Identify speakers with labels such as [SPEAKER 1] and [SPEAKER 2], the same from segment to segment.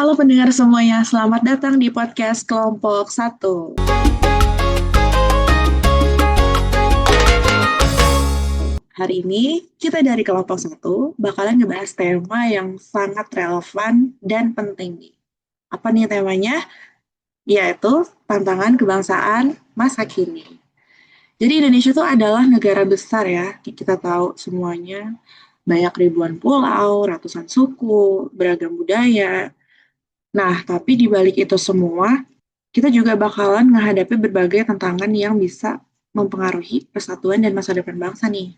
[SPEAKER 1] Halo pendengar semuanya, selamat datang di podcast Kelompok Satu. Hari ini kita dari Kelompok Satu bakalan ngebahas tema yang sangat relevan dan penting nih. Apa nih temanya? Yaitu tantangan kebangsaan masa kini. Jadi Indonesia itu adalah negara besar ya, kita tahu semuanya. Banyak ribuan pulau, ratusan suku, beragam budaya. Nah, tapi di balik itu semua, kita juga bakalan menghadapi berbagai tantangan yang bisa mempengaruhi persatuan dan masa depan bangsa nih.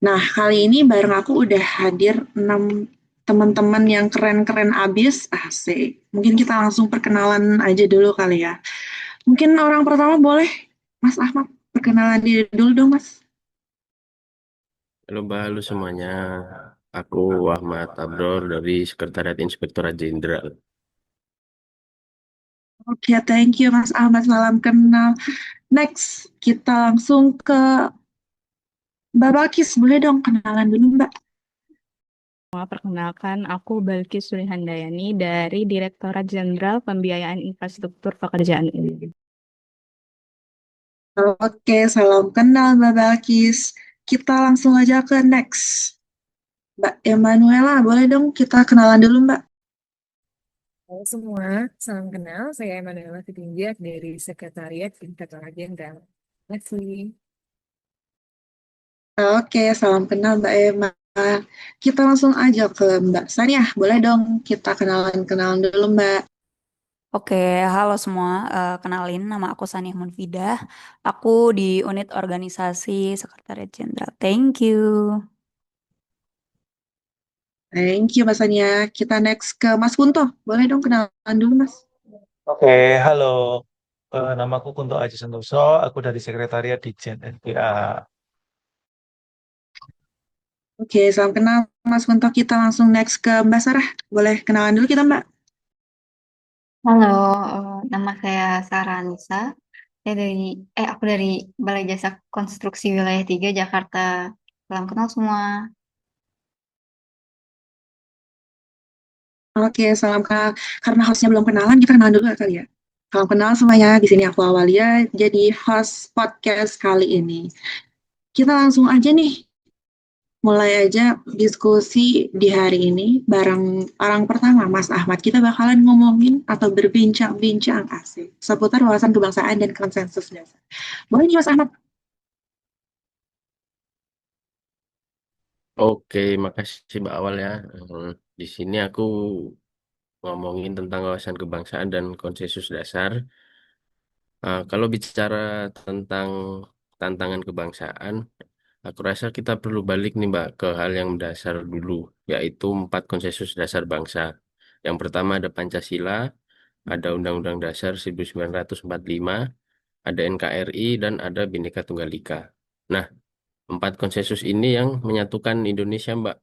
[SPEAKER 1] Nah, kali ini bareng aku udah hadir 6 teman-teman yang keren-keren abis. Asik. Mungkin kita langsung perkenalan aja dulu kali ya. Mungkin orang pertama boleh Mas Ahmad perkenalan diri dulu dong, Mas.
[SPEAKER 2] Halo Mbak, halo semuanya. Aku Ahmad Abror dari Sekretariat Inspektorat Jenderal.
[SPEAKER 1] Oke, thank you Mas Ahmad. Salam kenal. Next, kita langsung ke Mbak Balkis. Boleh dong kenalan dulu, Mbak.
[SPEAKER 3] Perkenalkan, aku Balkis Suryahandayani dari Direktorat Jenderal Pembiayaan Infrastruktur Pekerjaan Umum.
[SPEAKER 1] Oke, salam kenal Mbak Balkis. Kita langsung aja ke next. Mbak Emanuela, boleh dong kita kenalan dulu Mbak.
[SPEAKER 4] Halo semua, salam kenal. Saya Emanuela Sitinjak dari Sekretariat Inspektorat Jenderal. Leslie.
[SPEAKER 1] Oke, salam kenal Mbak Ema. Kita langsung aja ke Mbak Sania. Boleh dong kita kenalan-kenalan dulu Mbak.
[SPEAKER 5] Oke, halo semua. Kenalin, nama aku Saniah Munfidah. Aku di unit organisasi Sekretariat Jenderal. Thank you.
[SPEAKER 1] Thank you Mbak Sania. Kita next ke Mas Kunto. Boleh dong kenalan dulu Mas.
[SPEAKER 6] Oke, halo. Namaku Kunto Aji Santoso, aku dari Sekretariat Dijen NPA.
[SPEAKER 1] Oke, salam kenal Mas Kunto. Kita langsung next ke Mbak Sarah. Boleh kenalan dulu kita Mbak.
[SPEAKER 7] Halo, nama saya Sarah Anissa. Aku dari Balai Jasa Konstruksi Wilayah 3 Jakarta. Salam kenal semua.
[SPEAKER 1] Oke, salam kenal. Karena hostnya belum kenalan, kita kenalan dulu ya kali ya. Salam kenal semuanya. Di sini aku Awalia, jadi host podcast kali ini. Kita langsung aja nih, mulai aja diskusi di hari ini bareng orang pertama, Mas Ahmad. Kita bakalan ngomongin atau berbincang-bincang asik seputar wawasan kebangsaan dan konsensus dasar. Boleh nih Mas Ahmad?
[SPEAKER 2] Oke, makasih Mbak Awal ya. Di sini aku ngomongin tentang wawasan kebangsaan dan konsensus dasar. Kalau bicara tentang tantangan kebangsaan, aku rasa kita perlu balik nih Mbak ke hal yang mendasar dulu, yaitu 4 konsensus dasar bangsa. Yang pertama ada Pancasila, ada Undang-Undang Dasar 1945, ada NKRI, dan ada Bhinneka Tunggal Ika. Nah, 4 konsensus ini yang menyatukan Indonesia, Mbak.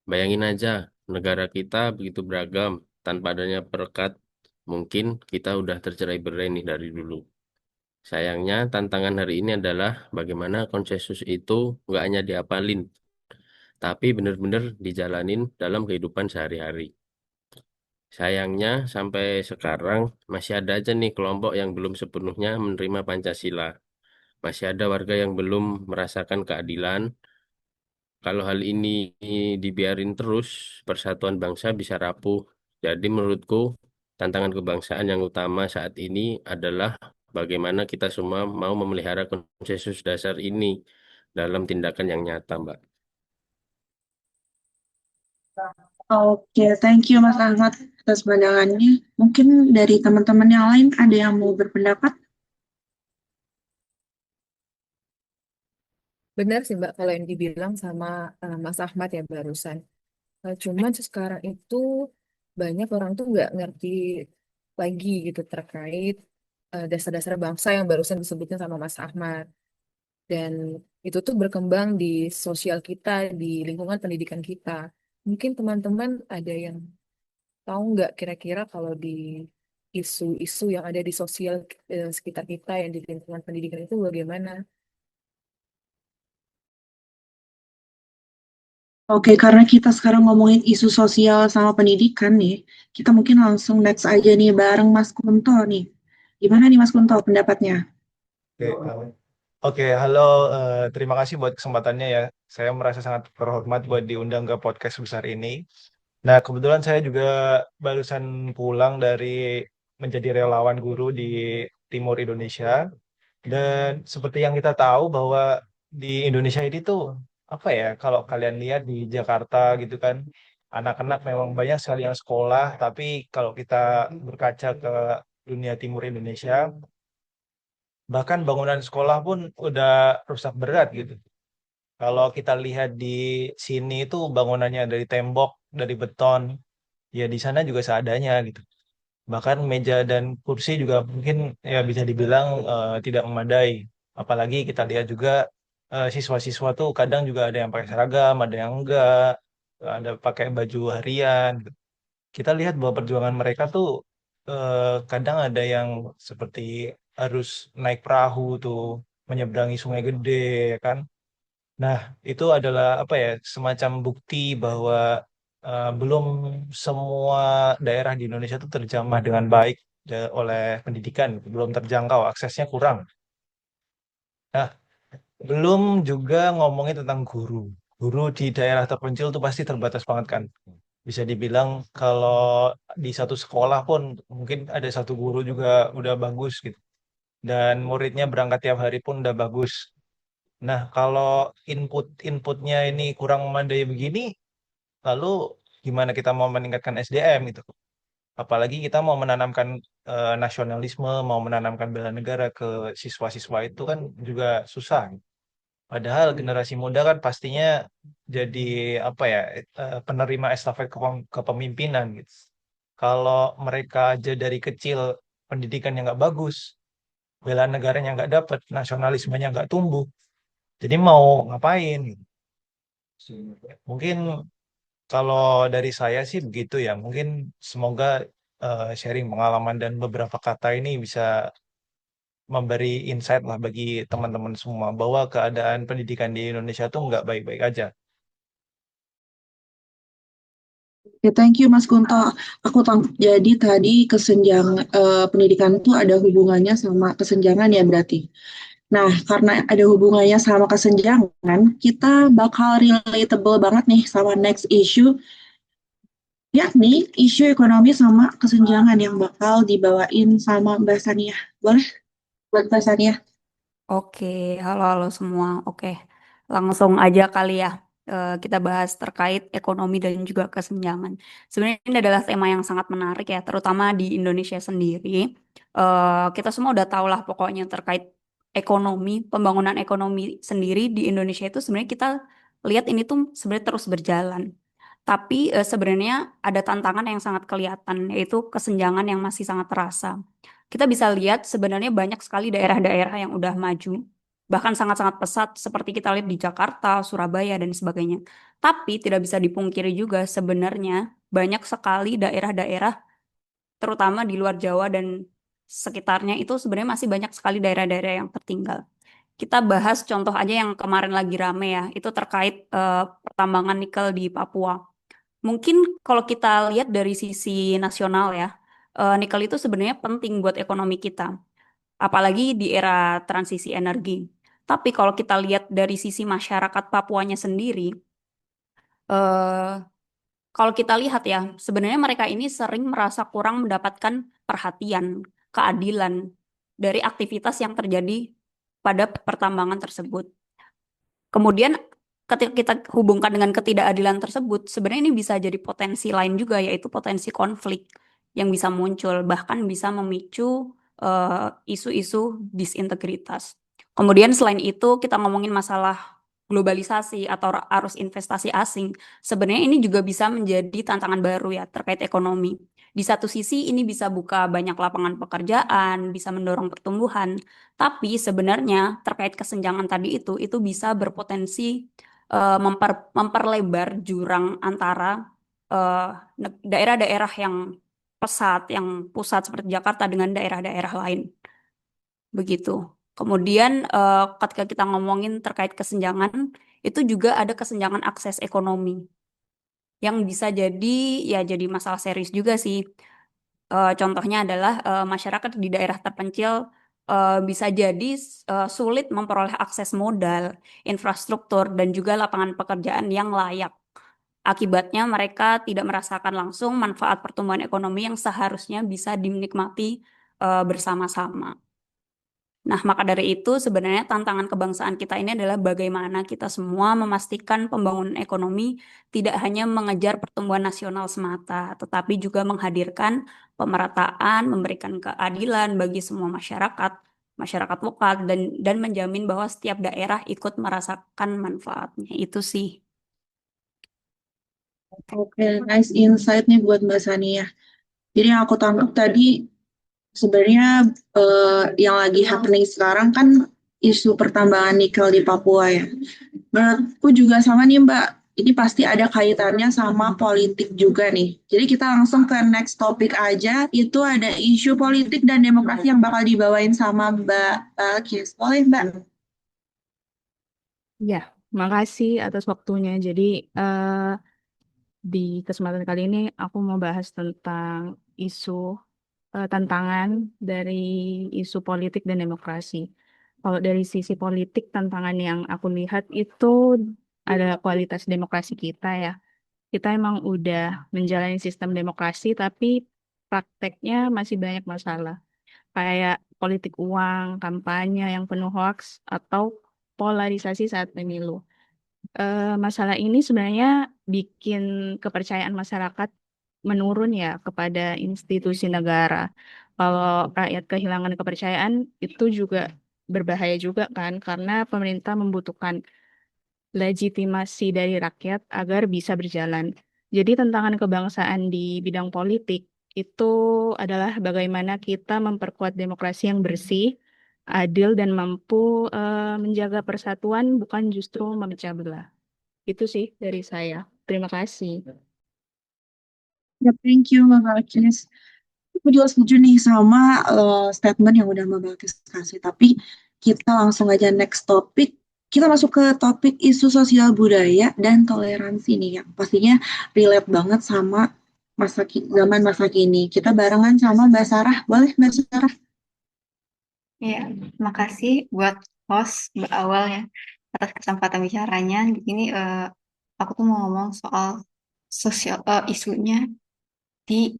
[SPEAKER 2] Bayangin aja, negara kita begitu beragam, tanpa adanya perekat, mungkin kita udah tercerai-berai nih dari dulu. Sayangnya, tantangan hari ini adalah bagaimana konsensus itu nggak hanya diapalin, tapi benar-benar dijalanin dalam kehidupan sehari-hari. Sayangnya, sampai sekarang masih ada aja nih kelompok yang belum sepenuhnya menerima Pancasila. Masih ada warga yang belum merasakan keadilan. Kalau hal ini dibiarin terus, persatuan bangsa bisa rapuh. Jadi menurutku, tantangan kebangsaan yang utama saat ini adalah bagaimana kita semua mau memelihara konsensus dasar ini dalam tindakan yang nyata, Mbak.
[SPEAKER 1] Oke, thank you Mas Ahmad atas pandangannya. Mungkin dari teman-teman yang lain ada yang mau berpendapat?
[SPEAKER 4] Benar sih Mbak, kalau yang dibilang sama Mas Ahmad ya barusan. Cuman sekarang itu banyak orang tuh nggak ngerti lagi gitu terkait dasar-dasar bangsa yang barusan disebutnya sama Mas Ahmad. Dan itu tuh berkembang di sosial kita, di lingkungan pendidikan kita. Mungkin teman-teman ada yang tahu nggak kira-kira kalau di isu-isu yang ada di sosial sekitar kita yang di lingkungan pendidikan itu bagaimana?
[SPEAKER 1] Oke, karena kita sekarang ngomongin isu sosial sama pendidikan nih, kita mungkin langsung next aja nih bareng Mas Kunto nih. Gimana nih Mas Kunto pendapatnya?
[SPEAKER 6] Oke, oke, halo, terima kasih buat kesempatannya ya. Saya merasa sangat terhormat buat diundang ke podcast besar ini. Nah, kebetulan saya juga barusan pulang dari menjadi relawan guru di Timur Indonesia. Dan seperti yang kita tahu bahwa di Indonesia ini tuh, apa ya, kalau kalian lihat di Jakarta gitu kan, anak-anak memang banyak sekali yang sekolah, tapi kalau kita berkaca ke dunia Timur Indonesia, bahkan bangunan sekolah pun udah rusak berat gitu. Kalau kita lihat di sini itu bangunannya dari tembok, dari beton, ya di sana juga seadanya gitu. Bahkan meja dan kursi juga mungkin ya bisa dibilang tidak memadai. Apalagi kita lihat juga siswa-siswa tuh kadang juga ada yang pakai seragam, ada yang enggak, ada pakai baju harian. Kita lihat bahwa perjuangan mereka tuh kadang ada yang seperti harus naik perahu tuh menyeberangi sungai gede, ya kan. Nah, itu adalah apa ya, semacam bukti bahwa belum semua daerah di Indonesia itu terjamah dengan baik oleh pendidikan, belum terjangkau, aksesnya kurang. Nah, belum juga ngomongin tentang guru. Guru di daerah terpencil tuh pasti terbatas banget kan. Bisa dibilang kalau di satu sekolah pun mungkin ada satu guru juga udah bagus gitu. Dan muridnya berangkat tiap hari pun udah bagus. Nah, kalau inputnya ini kurang memadai begini, lalu gimana kita mau meningkatkan SDM gitu? Apalagi kita mau menanamkan nasionalisme, mau menanamkan bela negara ke siswa-siswa itu kan juga susah. Padahal generasi muda kan pastinya jadi apa ya, penerima estafet kepemimpinan gitu. Kalau mereka aja dari kecil pendidikan yang nggak bagus, bela negaranya nggak dapet, nasionalismenya nggak tumbuh, jadi mau ngapain gitu. Mungkin kalau dari saya sih begitu ya. Mungkin semoga sharing pengalaman dan beberapa kata ini bisa memberi insight lah bagi teman-teman semua bahwa keadaan pendidikan di Indonesia tuh nggak baik-baik aja.
[SPEAKER 1] Oke, thank you Mas Kunto. Aku tangkap jadi tadi pendidikan itu ada hubungannya sama kesenjangan ya berarti. Nah, karena ada hubungannya sama kesenjangan, kita bakal relatable banget nih sama next issue, yakni isu ekonomi sama kesenjangan yang bakal dibawain sama Mbak Sania. Boleh buat Mbak Sania?
[SPEAKER 5] Oke, halo semua. Oke, langsung aja kali ya. Kita bahas terkait ekonomi dan juga kesenjangan. Sebenarnya ini adalah tema yang sangat menarik ya, terutama di Indonesia sendiri. Kita semua udah tahu lah pokoknya terkait ekonomi, pembangunan ekonomi sendiri di Indonesia itu sebenarnya kita lihat ini tuh sebenarnya terus berjalan. Tapi sebenarnya ada tantangan yang sangat kelihatan, yaitu kesenjangan yang masih sangat terasa. Kita bisa lihat sebenarnya banyak sekali daerah-daerah yang udah maju, bahkan sangat-sangat pesat seperti kita lihat di Jakarta, Surabaya, dan sebagainya. Tapi tidak bisa dipungkiri juga sebenarnya banyak sekali daerah-daerah, terutama di luar Jawa dan sekitarnya itu sebenarnya masih banyak sekali daerah-daerah yang tertinggal. Kita bahas contoh aja yang kemarin lagi rame ya, itu terkait pertambangan nikel di Papua. Mungkin kalau kita lihat dari sisi nasional ya, nikel itu sebenarnya penting buat ekonomi kita, apalagi di era transisi energi. Tapi kalau kita lihat dari sisi masyarakat Papuanya sendiri, eh, kalau kita lihat ya, sebenarnya mereka ini sering merasa kurang mendapatkan perhatian, keadilan dari aktivitas yang terjadi pada pertambangan tersebut. Kemudian ketika kita hubungkan dengan ketidakadilan tersebut, sebenarnya ini bisa jadi potensi lain juga, yaitu potensi konflik yang bisa muncul, bahkan bisa memicu isu-isu disintegritas. Kemudian selain itu kita ngomongin masalah globalisasi atau arus investasi asing. Sebenarnya ini juga bisa menjadi tantangan baru ya terkait ekonomi. Di satu sisi ini bisa buka banyak lapangan pekerjaan, bisa mendorong pertumbuhan, tapi sebenarnya terkait kesenjangan tadi itu bisa berpotensi memperlebar jurang antara eh, daerah-daerah yang pesat, yang pusat seperti Jakarta dengan daerah-daerah lain. Begitu. Kemudian ketika kita ngomongin terkait kesenjangan, itu juga ada kesenjangan akses ekonomi yang bisa jadi masalah serius juga sih. Contohnya adalah masyarakat di daerah terpencil bisa jadi sulit memperoleh akses modal, infrastruktur, dan juga lapangan pekerjaan yang layak. Akibatnya mereka tidak merasakan langsung manfaat pertumbuhan ekonomi yang seharusnya bisa dinikmati bersama-sama. Nah, maka dari itu sebenarnya tantangan kebangsaan kita ini adalah bagaimana kita semua memastikan pembangunan ekonomi tidak hanya mengejar pertumbuhan nasional semata, tetapi juga menghadirkan pemerataan, memberikan keadilan bagi semua masyarakat, masyarakat lokal, dan menjamin bahwa setiap daerah ikut merasakan manfaatnya. Itu sih.
[SPEAKER 1] Oke, nice insight nih buat Mbak Sania. Jadi yang aku tangkap tadi sebenarnya yang lagi happening sekarang kan isu pertambangan nikel di Papua ya. Menurutku juga sama nih Mbak, ini pasti ada kaitannya sama politik juga nih. Jadi kita langsung ke next topik aja, itu ada isu politik dan demokrasi yang bakal dibawain sama Mbak Balkis. Boleh Mbak?
[SPEAKER 3] Ya, makasih atas waktunya. Jadi, di kesempatan kali ini aku mau bahas tentang isu tantangan dari isu politik dan demokrasi. Kalau dari sisi politik, tantangan yang aku lihat itu ada kualitas demokrasi kita ya. Kita emang udah menjalani sistem demokrasi, tapi prakteknya masih banyak masalah. Kayak politik uang, kampanye yang penuh hoax, atau polarisasi saat pemilu. Masalah ini sebenarnya bikin kepercayaan masyarakat menurun ya kepada institusi negara. Kalau rakyat kehilangan kepercayaan itu juga berbahaya juga kan karena pemerintah membutuhkan legitimasi dari rakyat agar bisa berjalan. Jadi tantangan kebangsaan di bidang politik itu adalah bagaimana kita memperkuat demokrasi yang bersih, adil dan mampu menjaga persatuan bukan justru memecah belah. Itu sih dari saya. Terima kasih.
[SPEAKER 1] Ya, thank you Mbak Balkis. Aku juga setuju nih sama statement yang udah Mbak Balkis kasih. Tapi kita langsung aja next topik. Kita masuk ke topik isu sosial budaya dan toleransi nih yang pastinya relate banget sama zaman masa kini. Kita barengan sama Mbak Sarah. Boleh Mbak Sarah?
[SPEAKER 7] Ya, makasih buat host Mbak Awal ya atas kesempatan bicaranya. Di sini aku tuh mau ngomong soal isunya di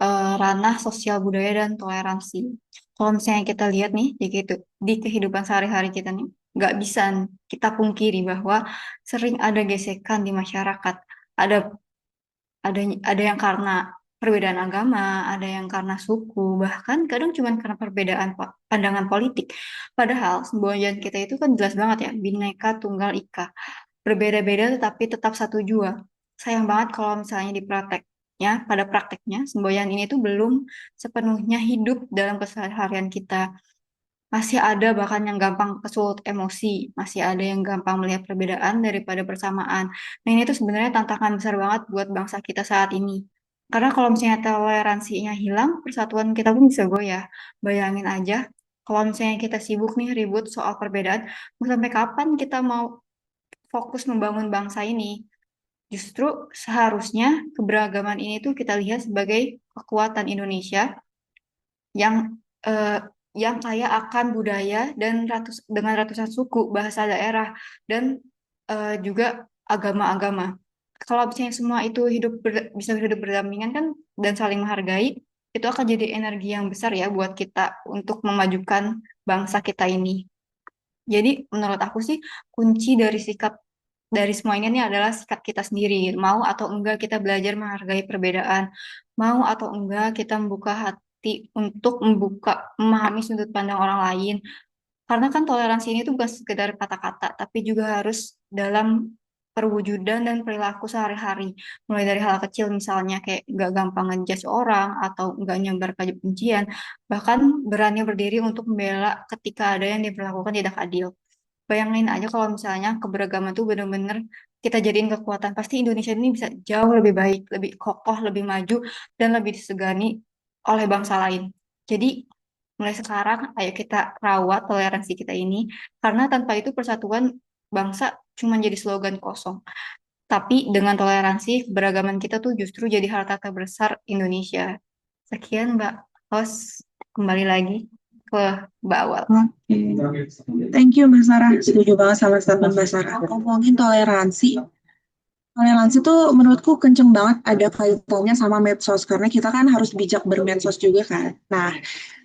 [SPEAKER 7] ranah sosial budaya dan toleransi. Kalau misalnya kita lihat nih, ya gitu, di kehidupan sehari-hari kita nih, nggak bisa kita pungkiri bahwa sering ada gesekan di masyarakat. Ada ada yang karena perbedaan agama, ada yang karena suku, bahkan kadang cuma karena perbedaan pandangan politik. Padahal semboyan kita itu kan jelas banget ya, Bhinneka Tunggal Ika. Berbeda-beda tetapi tetap satu jua. Sayang banget kalau misalnya pada prakteknya, semboyan ini tuh belum sepenuhnya hidup dalam keseharian kita. Masih ada bahkan yang gampang kesulut emosi, masih ada yang gampang melihat perbedaan daripada persamaan. Nah ini tuh sebenarnya tantangan besar banget buat bangsa kita saat ini. Karena kalau misalnya toleransinya hilang, persatuan kita pun bisa goyah. Bayangin aja, kalau misalnya kita sibuk nih ribut soal perbedaan, mau sampai kapan kita mau fokus membangun bangsa ini? Justru seharusnya keberagaman ini tuh kita lihat sebagai kekuatan Indonesia yang eh, yang kaya akan budaya dan dengan ratusan suku, bahasa daerah dan juga agama-agama. Kalau misalnya semua itu bisa hidup berdampingan kan dan saling menghargai, itu akan jadi energi yang besar ya buat kita untuk memajukan bangsa kita ini. Jadi menurut aku sih kunci dari semua ini nih adalah sikap kita sendiri. Mau atau enggak kita belajar menghargai perbedaan. Mau atau enggak kita membuka hati untuk memahami sudut pandang orang lain. Karena kan toleransi ini tuh bukan sekedar kata-kata, tapi juga harus dalam perwujudan dan perilaku sehari-hari. Mulai dari hal kecil misalnya kayak gak gampang ngejudge orang atau gak nyebar kebencian. Bahkan berani berdiri untuk membela ketika ada yang diperlakukan tidak adil. Bayangin aja kalau misalnya keberagaman tuh bener-bener kita jadiin kekuatan, pasti Indonesia ini bisa jauh lebih baik, lebih kokoh, lebih maju, dan lebih disegani oleh bangsa lain. Jadi, mulai sekarang, ayo kita rawat toleransi kita ini, karena tanpa itu persatuan bangsa cuma jadi slogan kosong. Tapi dengan toleransi, keberagaman kita tuh justru jadi harta terbesar Indonesia. Sekian Mbak Host, kembali lagi ke Mbak Awal.
[SPEAKER 1] Oke. Thank you Mbak Sarah. Setuju banget sama statement Mbak Sarah. Ngomongin toleransi. Toleransi tuh menurutku kenceng banget ada kaitannya sama medsos karena kita kan harus bijak bermedsos juga kan. Nah,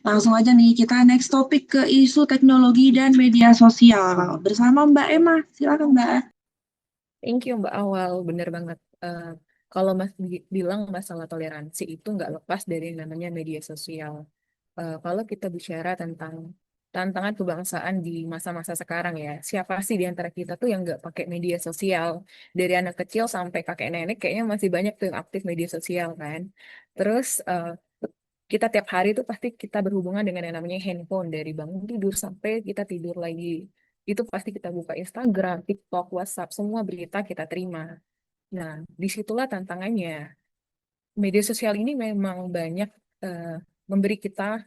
[SPEAKER 1] langsung aja nih kita next topik ke isu teknologi dan media sosial bersama Mbak Emma. Silakan Mbak.
[SPEAKER 4] Thank you Mbak Awal, bener banget. Kalau Mas bilang masalah toleransi itu nggak lepas dari yang namanya media sosial. Kalau kita bicara tentang tantangan kebangsaan di masa-masa sekarang ya, siapa sih di antara kita tuh yang nggak pakai media sosial? Dari anak kecil sampai kakek nenek kayaknya masih banyak tuh yang aktif media sosial kan. Terus kita tiap hari tuh pasti kita berhubungan dengan yang namanya handphone dari bangun tidur sampai kita tidur lagi. Itu pasti kita buka Instagram, TikTok, WhatsApp, semua berita kita terima. Nah, disitulah tantangannya. Media sosial ini memang banyak eh, memberi kita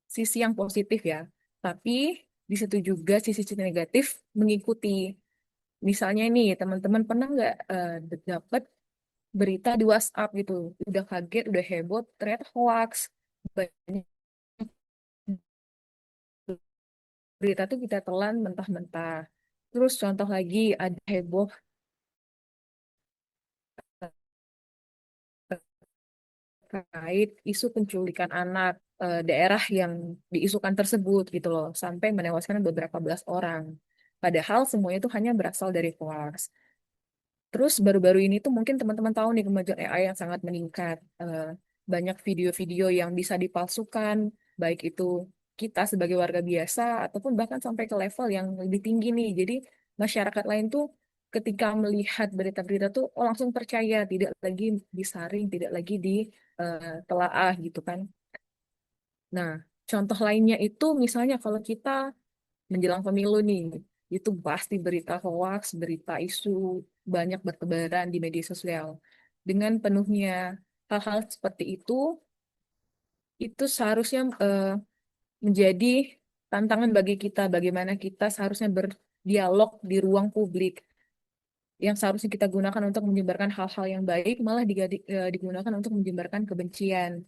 [SPEAKER 4] sisi yang positif ya, tapi di situ juga sisi-sisi negatif mengikuti. Misalnya nih, teman-teman pernah nggak dapat berita di WhatsApp gitu, udah kaget, udah heboh, ternyata hoax. Banyak berita tuh kita telan mentah-mentah. Terus contoh lagi ada heboh terkait isu penculikan anak daerah yang diisukan tersebut gitu loh, sampai menewaskan beberapa belas orang. Padahal semuanya itu hanya berasal dari hoax. Terus baru-baru ini tuh mungkin teman-teman tahu nih kemajuan AI yang sangat meningkat. Banyak video-video yang bisa dipalsukan, baik itu kita sebagai warga biasa ataupun bahkan sampai ke level yang lebih tinggi nih. Jadi masyarakat lain tuh ketika melihat berita-berita tuh oh, langsung percaya, tidak lagi disaring, tidak lagi ditelaah gitu kan. Nah, contoh lainnya itu misalnya kalau kita menjelang pemilu nih, itu pasti berita hoax, berita isu banyak bertebaran di media sosial. Dengan penuhnya hal-hal seperti itu seharusnya menjadi tantangan bagi kita, bagaimana kita seharusnya berdialog di ruang publik yang seharusnya kita gunakan untuk menyebarkan hal-hal yang baik, malah digunakan untuk menyebarkan kebencian.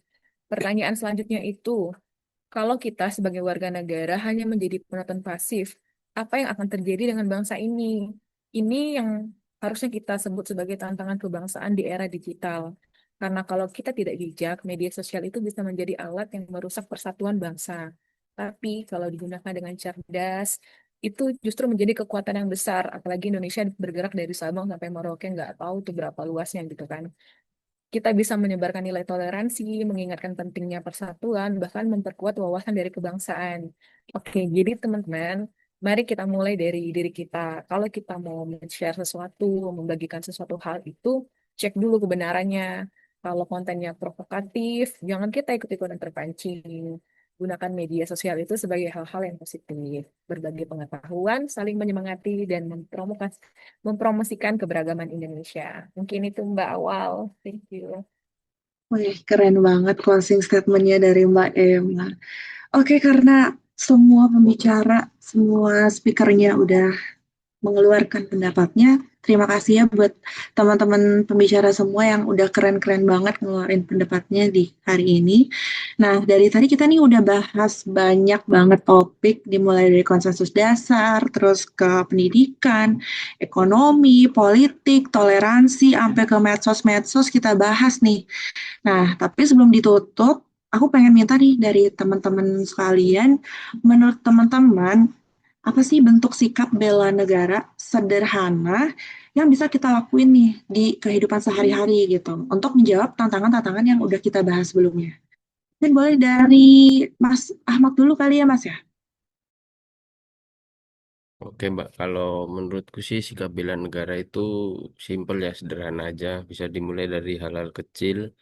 [SPEAKER 4] Pertanyaan selanjutnya itu, kalau kita sebagai warga negara hanya menjadi penonton pasif, apa yang akan terjadi dengan bangsa ini? Ini yang harusnya kita sebut sebagai tantangan kebangsaan di era digital. Karena kalau kita tidak bijak, media sosial itu bisa menjadi alat yang merusak persatuan bangsa. Tapi kalau digunakan dengan cerdas, itu justru menjadi kekuatan yang besar. Apalagi Indonesia bergerak dari Sabang sampai Merauke, nggak tahu tuh berapa luasnya gitu kan. Kita bisa menyebarkan nilai toleransi, mengingatkan pentingnya persatuan, bahkan memperkuat wawasan dari kebangsaan. Oke, jadi teman-teman, mari kita mulai dari diri kita. Kalau kita mau share sesuatu, membagikan sesuatu hal itu, cek dulu kebenarannya. Kalau kontennya provokatif, jangan kita ikut-ikutan terpancing. Gunakan media sosial itu sebagai hal-hal yang positif, berbagi pengetahuan, saling menyemangati, dan mempromosikan keberagaman Indonesia. Mungkin itu Mbak Awal. Thank you.
[SPEAKER 1] Wih, keren banget closing statementnya dari Mbak Emma. Oke, karena semua pembicara, semua speakernya udah mengeluarkan pendapatnya. Terima kasih ya buat teman-teman pembicara semua yang udah keren-keren banget ngeluarin pendapatnya di hari ini. Nah, dari tadi kita nih udah bahas banyak banget topik, dimulai dari konsensus dasar, terus ke pendidikan, ekonomi, politik, toleransi, sampai ke medsos-medsos kita bahas nih. Nah, tapi sebelum ditutup, aku pengen minta nih dari teman-teman sekalian, menurut teman-teman, apa sih bentuk sikap bela negara sederhana yang bisa kita lakuin nih di kehidupan sehari-hari gitu untuk menjawab tantangan-tantangan yang udah kita bahas sebelumnya. Mungkin boleh dari Mas Ahmad dulu kali ya Mas ya.
[SPEAKER 2] Oke Mbak, kalau menurutku sih sikap bela negara itu simpel ya, sederhana aja. Bisa dimulai dari hal-hal kecil,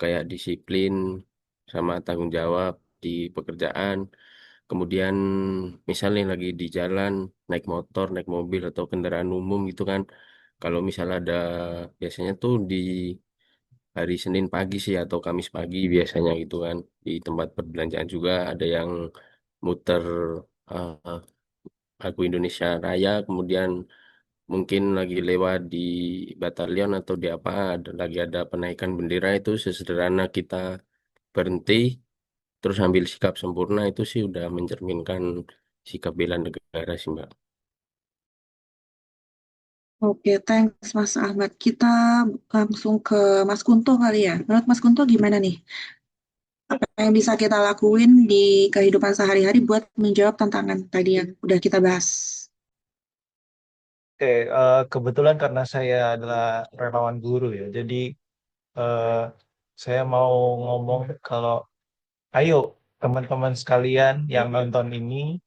[SPEAKER 2] kayak disiplin sama tanggung jawab di pekerjaan. Kemudian misalnya lagi di jalan, naik motor, naik mobil atau kendaraan umum gitu kan. Kalau misalnya ada, biasanya tuh di hari Senin pagi sih atau Kamis pagi biasanya gitu kan. Di tempat perbelanjaan juga ada yang muter lagu Indonesia Raya, kemudian mungkin lagi lewat di batalion atau di apa, lagi ada penaikan bendera, itu sesederhana kita berhenti terus ambil sikap sempurna, itu sih udah mencerminkan sikap bela negara sih Mbak.
[SPEAKER 1] Oke, thanks Mas Ahmad. Kita langsung ke Mas Kunto kali ya. Menurut Mas Kunto gimana nih? Apa yang bisa kita lakuin di kehidupan sehari-hari buat menjawab tantangan tadi yang udah kita bahas?
[SPEAKER 6] Oke, kebetulan karena saya adalah relawan guru ya, jadi eh, saya mau ngomong kalau ayo teman-teman sekalian yang nonton ini,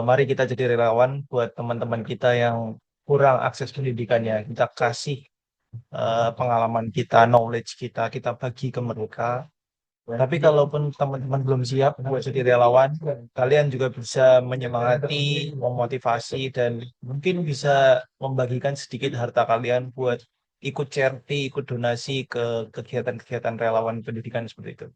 [SPEAKER 6] mari kita jadi relawan buat teman-teman kita yang kurang akses pendidikannya. Kita kasih pengalaman kita, knowledge kita, kita bagi ke mereka. Tapi kalaupun teman-teman belum siap buat jadi relawan, kalian juga bisa menyemangati, memotivasi, dan mungkin bisa membagikan sedikit harta kalian buat ikut charity, ikut donasi ke kegiatan-kegiatan relawan pendidikan seperti itu.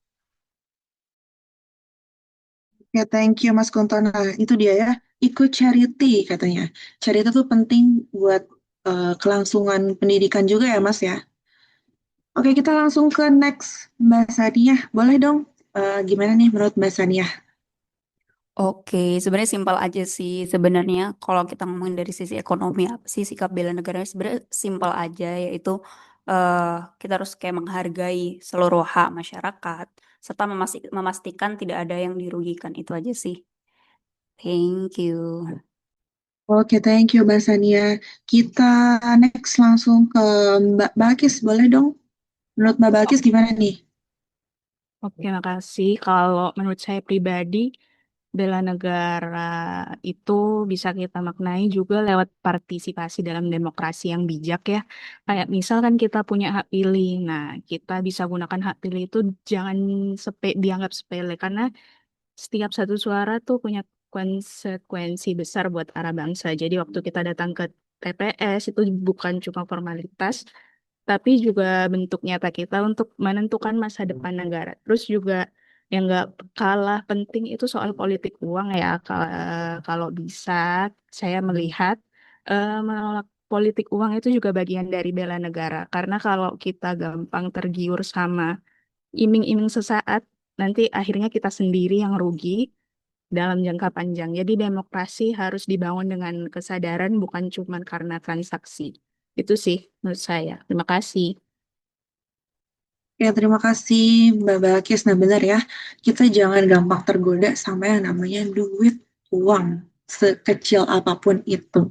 [SPEAKER 1] Ya, thank you Mas Kunto. Nah, itu dia ya. Ikut charity katanya. Charity itu penting buat kelangsungan pendidikan juga ya Mas ya. Oke, kita langsung ke next Mbak Sania. Boleh dong, gimana nih menurut Mbak Sania?
[SPEAKER 5] Oke, sebenarnya simpel aja sih. Sebenarnya kalau kita ngomongin dari sisi ekonomi apa sih sikap bela negara sebenarnya simpel aja yaitu eh kita harus kayak menghargai seluruh hak masyarakat serta memastikan tidak ada yang dirugikan itu aja sih. Thank you.
[SPEAKER 1] Oke, thank you Mbak Sania. Kita next langsung ke Mbak Balkis. Boleh dong? Menurut Mbak Balkis gimana nih?
[SPEAKER 3] Oke, makasih. Kalau menurut saya pribadi, bela negara itu bisa kita maknai juga lewat partisipasi dalam demokrasi yang bijak ya. Kayak misalkan kita punya hak pilih. Nah, kita bisa gunakan hak pilih itu jangan dianggap sepele karena setiap satu suara tuh punya konsekuensi besar buat arah bangsa. Jadi waktu kita datang ke TPS itu bukan cuma formalitas, tapi juga bentuk nyata kita untuk menentukan masa depan negara. Terus juga yang nggak kalah penting itu soal politik uang ya. Kalau bisa, saya melihat menolak politik uang itu juga bagian dari bela negara. Karena kalau kita gampang tergiur sama iming-iming sesaat, nanti akhirnya kita sendiri yang rugi dalam jangka panjang. Jadi demokrasi harus dibangun dengan kesadaran bukan cuma karena transaksi. Itu sih menurut saya. Terima kasih.
[SPEAKER 1] Ya, terima kasih Mbak Balkis. Nah, benar ya. Kita jangan gampang tergoda sama yang namanya duit, uang, sekecil apapun itu.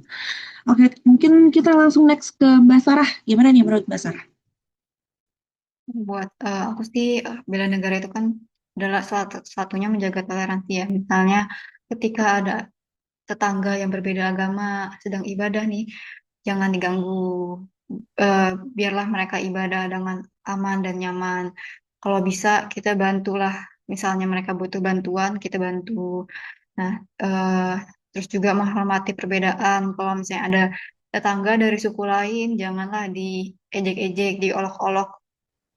[SPEAKER 1] Oke, mungkin kita langsung next ke Mbak Sarah. Gimana nih menurut Mbak Sarah?
[SPEAKER 7] Buat aku sih bela negara itu kan adalah salah satunya menjaga toleransi ya. Misalnya ketika ada tetangga yang berbeda agama sedang ibadah nih, jangan diganggu. Eh, Biarlah mereka ibadah dengan aman dan nyaman. Kalau bisa kita bantulah. Misalnya mereka butuh bantuan, kita bantu. Nah, eh, terus juga menghormati perbedaan. Kalau misalnya ada tetangga dari suku lain, janganlah diejek-ejek, diolok-olok,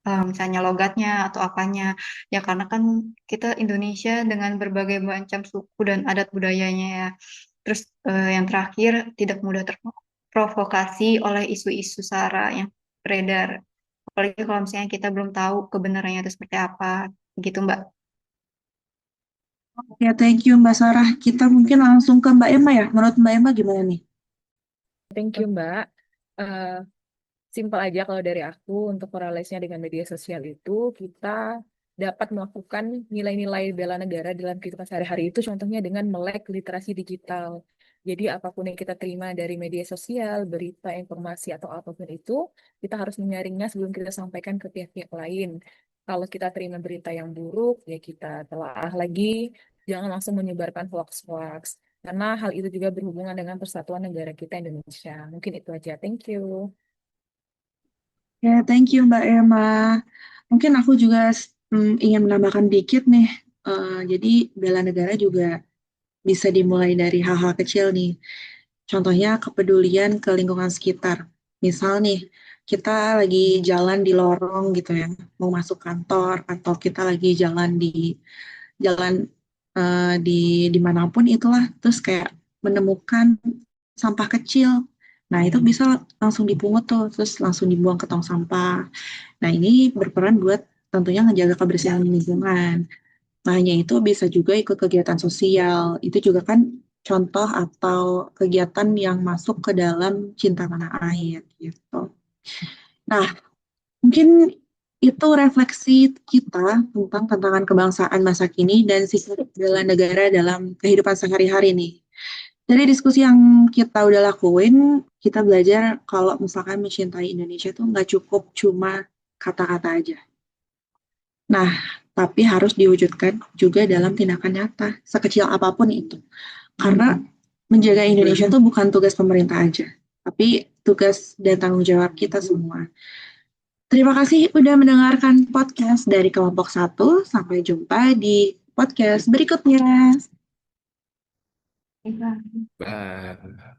[SPEAKER 7] misalnya logatnya atau apanya. Ya karena kan kita Indonesia dengan berbagai macam suku dan adat budayanya ya. Terus yang terakhir tidak mudah terprovokasi oleh isu-isu SARA yang beredar. Apalagi kalau misalnya kita belum tahu kebenarannya itu seperti apa. Gitu Mbak.
[SPEAKER 1] Ya, thank you Mbak Sarah. Kita mungkin langsung ke Mbak Emma ya. Menurut Mbak Emma gimana nih?
[SPEAKER 4] Thank you, Mbak. Eh, Simpel aja kalau dari aku untuk korelasinya dengan media sosial itu kita dapat melakukan nilai-nilai bela negara dalam kehidupan sehari-hari itu contohnya dengan melek literasi digital. Jadi apapun yang kita terima dari media sosial, berita, informasi atau apapun itu, kita harus menyaringnya sebelum kita sampaikan ke pihak-pihak lain. Kalau kita terima berita yang buruk, ya kita telaah lagi, jangan langsung menyebarkan hoax-hoax. Karena hal itu juga berhubungan dengan persatuan negara kita Indonesia. Mungkin itu aja. Thank you.
[SPEAKER 1] Ya, thank you Mbak Emma. Mungkin aku juga ingin menambahkan dikit nih. Jadi bela negara juga bisa dimulai dari hal-hal kecil nih. Contohnya kepedulian ke lingkungan sekitar. Misal nih, kita lagi jalan di lorong gitu ya, mau masuk kantor atau kita lagi jalan di jalan di dimanapun itulah, terus kayak menemukan sampah kecil. Nah, itu bisa langsung dipungut tuh, terus langsung dibuang ke tong sampah. Nah, ini berperan buat tentunya menjaga kebersihan lingkungan. Nah, hanya itu bisa juga ikut kegiatan sosial. Itu juga kan contoh atau kegiatan yang masuk ke dalam cinta tanah air gitu. Nah, mungkin itu refleksi kita tentang tantangan kebangsaan masa kini dan sikap bela negara dalam kehidupan sehari-hari nih. Dari diskusi yang kita udah lakuin, kita belajar kalau misalkan mencintai Indonesia tuh nggak cukup cuma kata-kata aja. Nah, tapi harus diwujudkan juga dalam tindakan nyata, sekecil apapun itu. Karena menjaga Indonesia itu bukan tugas pemerintah aja, tapi tugas dan tanggung jawab kita semua. Terima kasih udah mendengarkan podcast dari kelompok 1. Sampai jumpa di podcast berikutnya.
[SPEAKER 7] Iya.
[SPEAKER 2] Bah.